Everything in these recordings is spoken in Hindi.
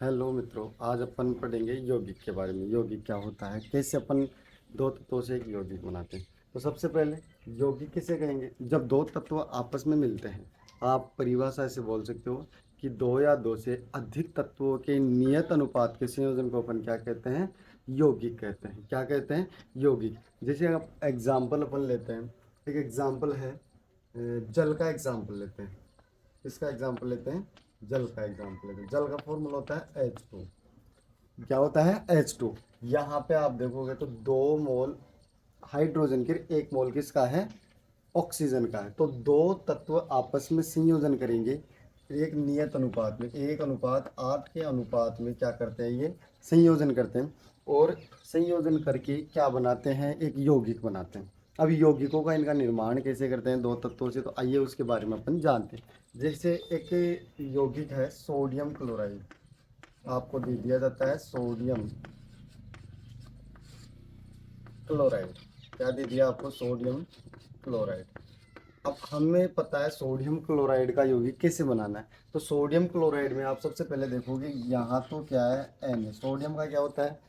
हेलो मित्रों, आज अपन पढ़ेंगे यौगिक के बारे में। यौगिक क्या होता है, कैसे अपन दो तत्वों से एक यौगिक बनाते हैं। तो सबसे पहले यौगिक किसे कहेंगे? जब दो तत्व आपस में मिलते हैं। आप परिभाषा से बोल सकते हो कि दो या दो से अधिक तत्वों के नियत अनुपात के संयोजन को अपन क्या कहते हैं? यौगिक कहते हैं। क्या कहते हैं? यौगिक। जैसे आप एग्जाम्पल अपन लेते हैं, एक एग्जाम्पल है जल का एग्जाम्पल लेते हैं। इसका एग्जाम्पल लेते हैं, जल का एग्जाम्पल लेते हैं। जल का फॉर्मूला होता है H2। क्या होता है? H2। यहाँ पे आप देखोगे तो 2 मोल हाइड्रोजन के 1 मोल किसका है? ऑक्सीजन का है। तो दो तत्व आपस में संयोजन करेंगे एक नियत अनुपात में, 1:8 के अनुपात में क्या करते हैं? ये संयोजन करते हैं और संयोजन करके क्या बनाते हैं? एक यौगिक बनाते हैं। अब यौगिकों का इनका निर्माण कैसे करते हैं दो तत्वों से, तो आइए उसके बारे में अपन जानते हैं। जैसे एक यौगिक है सोडियम क्लोराइड, आपको दे दिया जाता है सोडियम क्लोराइड। क्या दे दिया आपको? Sodium chloride. अब हमें पता है सोडियम क्लोराइड का यौगिक कैसे बनाना है। तो सोडियम क्लोराइड में आप सबसे पहले देखोगे यहाँ तो क्या है? Na। सोडियम का क्या होता है?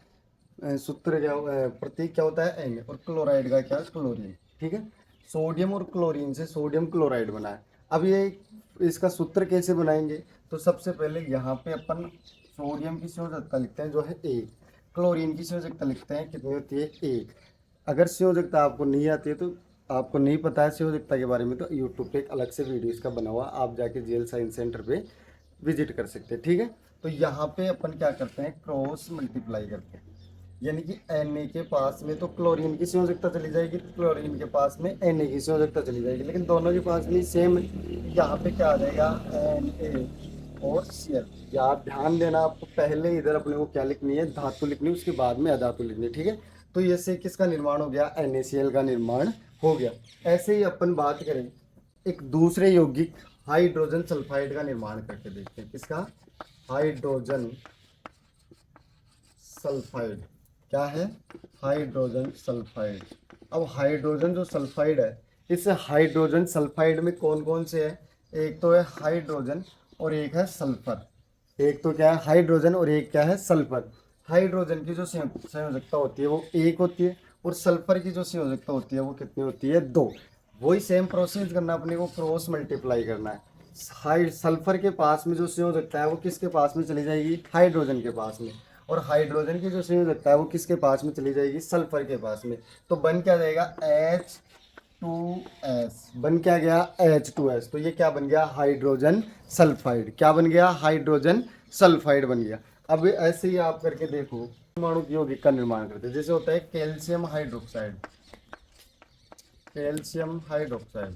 सूत्र क्या प्रतीक क्या होता है? Na। और क्लोराइड का क्या? क्लोरीन। ठीक है। सोडियम और क्लोरीन से सोडियम क्लोराइड बना है। अब ये इसका सूत्र कैसे बनाएंगे? तो सबसे पहले यहाँ पे अपन सोडियम की संयोजकता लिखते हैं जो है 1। क्लोरीन की संयोजकता लिखते हैं, कितनी होती है? 1। अगर संयोजकता आपको नहीं आती है, तो आपको नहीं पता है संयोजकता के बारे में, तो यूट्यूब पे एक अलग से वीडियो इसका बना हुआ, आप जाके जेल साइंस सेंटर पे विजिट कर सकते हैं। ठीक है। तो यहाँ पे अपन क्या करते हैं? क्रॉस मल्टीप्लाई करते हैं, यानी कि Na के पास में तो क्लोरीन की संयोजकता चली जाएगी, क्लोरीन के पास में Na की संयोजकता चली जाएगी, लेकिन दोनों के पास में सेम। यहाँ पे क्या आ जाएगा? Na और Cl। या आप ध्यान देना, आपको पहले इधर अपने को क्या लिखनी है? धातु लिखनी है, उसके बाद में अधातु लिखनी है। ठीक है। तो ये से किसका निर्माण हो गया? NaCl का निर्माण हो गया। ऐसे ही अपन बात करें एक दूसरे यौगिक हाइड्रोजन सल्फाइड का निर्माण करके देखते हैं। किसका? Hydrogen sulphide. क्या है? Hydrogen sulphide. अब हाइड्रोजन जो सल्फाइड है, इस हाइड्रोजन सल्फाइड में कौन कौन से है? एक तो है हाइड्रोजन और एक है सल्फर। एक तो क्या है? हाइड्रोजन और एक क्या है? सल्फर। हाइड्रोजन की जो संयोजकता होती है वो 1 होती है और सल्फर की जो संयोजकता होती है वो कितनी होती है? 2। वही सेम प्रोसेस करना, अपने को क्रॉस मल्टीप्लाई करना है। हाई सल्फर के पास में जो संयोजकता है वो किसके पास में चली जाएगी? हाइड्रोजन के पास में। और हाइड्रोजन की जो संयोजकता है वो किसके पास में चली जाएगी? सल्फर के पास में। तो बन क्या जाएगा? H2S। बन क्या गया? H2S। तो ये क्या बन गया? Hydrogen sulphide. क्या बन गया? हाइड्रोजन सल्फाइड बन गया। अब ऐसे ही आप करके देखो, परमाणु यौगिक का निर्माण करते हैं। जैसे होता है कैल्शियम हाइड्रोक्साइड। कैल्शियम हाइड्रोक्साइड,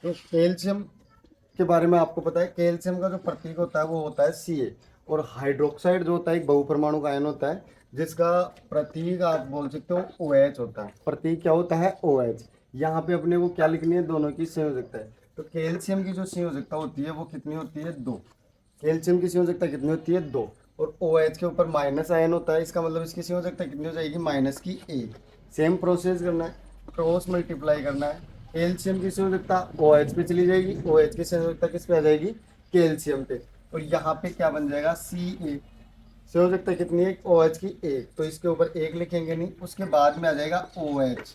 तो कैल्शियम के बारे में आपको पता है, कैल्शियम का जो प्रतीक होता है वो होता है Ca। और हाइड्रोक्साइड जो होता है एक बहुपरमाणु आयन होता है, जिसका प्रतीक आप बोल सकते हो OH होता है। प्रतीक क्या होता है? OH। यहाँ पे अपने को क्या लिखनी है? दोनों की संयोजकता है। तो कैल्शियम की जो संयोजकता होती है वो कितनी होती है? 2। कैल्शियम की संयोजकता कितनी होती है? 2। और OH के ऊपर माइनस आयन होता है, इसका मतलब इसकी संयोजकता कितनी हो जाएगी? -1। सेम प्रोसेस करना है, क्रॉस मल्टीप्लाई करना है। कैल्शियम की संयोजकता OH पे चली जाएगी, OH की संयोजकता किस पे आ जाएगी? कैल्शियम पे। और यहाँ पे क्या बन जाएगा? Ca। संयोजकता कितनी है? OH की 1। तो इसके ऊपर 1 लिखेंगे नहीं, उसके बाद में आ जाएगा OH।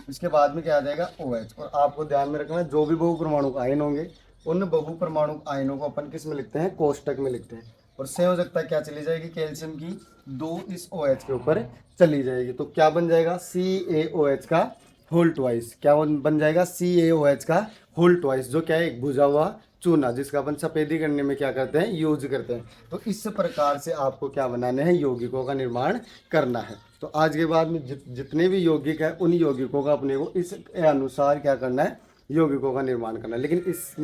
इसके बाद में क्या आ जाएगा? OH। और आपको ध्यान में रखना, जो भी बहुपरमाणु आयन होंगे उन बहुपरमाणु आयनों को अपन किस में लिखते हैं? कोष्टक में लिखते हैं। और संयोजकता क्या चली जाएगी कैल्शियम की? 2 इस OH के ऊपर चली जाएगी। तो क्या बन जाएगा? CaOH का होल ट्वाइस। क्या बन जाएगा? CaOH का होल ट्वाइस, जो क्या है? एक भुजा हुआ चूना, जिसका अपन सफेदी करने में क्या करते हैं? यूज करते हैं। तो इस प्रकार से आपको क्या बनाने हैं? यौगिकों का निर्माण करना है। तो आज के बाद में जितने भी यौगिक है उन यौगिकों का अपने को इस अनुसार क्या करना है? यौगिकों का निर्माण करना है। लेकिन इस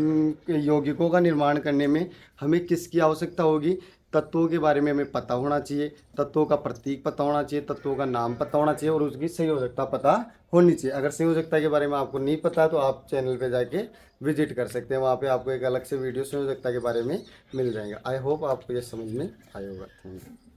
यौगिकों का निर्माण करने में हमें किसकी आवश्यकता होगी? तत्वों के बारे में हमें पता होना चाहिए, तत्वों का प्रतीक पता होना चाहिए, तत्वों का नाम पता होना चाहिए और उसकी संयोजकता पता होनी चाहिए। अगर संयोजकता के बारे में आपको नहीं पता है तो आप चैनल पे जाके विजिट कर सकते हैं, वहाँ पे आपको एक अलग से वीडियो संयोजकता के बारे में मिल जाएगा। आई होप आपको ये समझ में आया होगा। Thank you.